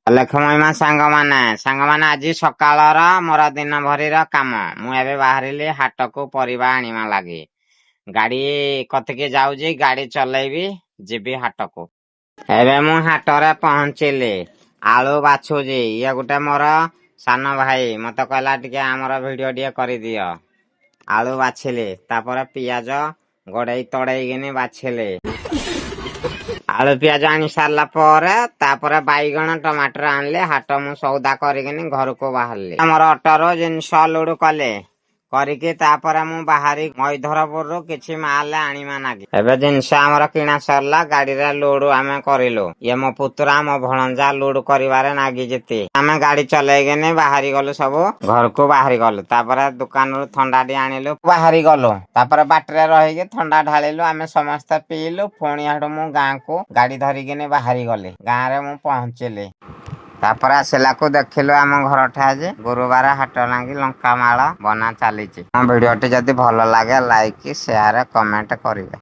ଲେଖମହିମା ସାଙ୍ଗମାନେ ଆଜି ସକାଳର ମୋର ଦିନ ଭରିର କାମ। ମୁଁ ଏବେ ବାହାରିଲି ହାଟକୁ ପରିବା ଆଣିବା ଲାଗି। ଗାଡି କତିକି ଯାଉଛି, ଗାଡି ଚଲେଇବି, ଯିବି ହାଟକୁ। ଏବେ ମୁଁ ହାଟରେ ପହଞ୍ଚିଲି, ଆଳୁ ବାଛୁଛି। ଇଏ ଗୋଟେ ମୋର ସାନ ଭାଇ, ମତେ କହିଲା ଟିକେ ଆମର ଭିଡିଓ ଟିକେ କରିଦିଅ। ଆଳୁ ବାଛିଲି, ତାପରେ ପିଆଜ ଗଡେଇ ତଡେଇକିନି ବାଛିଲି। ଆଳୁ ପିଆଜ ଆଣି ସାରିଲା ପରେ ତାପରେ ବାଇଗଣ ଟମାଟର ଆଣିଲି। ହାଟ ମୁଁ ସଉଦା କରିକିନି ଘରକୁ ବାହାରିଲି। ଆମର ଅଟୋରୁ ଜିନିଷ ଲୋଡ କଲେ କରିକି ତାପରେ ମୁଁ ବାହାରି ମଇଧରପୁରରୁ କିଛି ମାଲ ଆଣିବା ନାଗି। ଏବେ ଜିନିଷ ଆମର କିଣା ସରିଲା, ଗାଡିରେ ଲୋଡ ଆମେ କରିଲୁ। ଇଏ ମୋ ପୁତୁରା ମୋ ଭଣଜା ଲୋଡ କରିବାରେ ନାଗିଛନ୍ତି। ଆମେ ଗାଡି ଚଲେଇକିନି ବାହାରି ଗଲୁ, ସବୁ ଘରକୁ ବାହାରି ଗଲୁ। ତାପରେ ଦୋକାନରୁ ଥଣ୍ଡାଟି ଆଣିଲୁ, ବାହାରି ଗଲୁ। ତାପରେ ବାଟରେ ରହିକି ଥଣ୍ଡା ଢାଳିଲୁ, ଆମେ ସମସ୍ତେ ପିଇଲୁ। ପୁଣି ଆଡୁ ମୁଁ ଗାଁକୁ ଗାଡି ଧରିକିନି ବାହାରି ଗଲି। ଗାଁରେ ମୁଁ ପହଞ୍ଚିଲି। ତାପରେ ଆସିଲାକୁ ଦେଖିଲୁ ଆମ ଘରଟା ଆଜି ଗୁରୁବାର ହାଟ ଲାଗି ଲଙ୍କା ମାଳ ବନା ଚାଲିଛି। ମୋ ଭିଡିଓଟି ଯଦି ଭଲ ଲାଗେ ଲାଇକ୍, ସେୟାର, କମେଣ୍ଟ କରିବେ।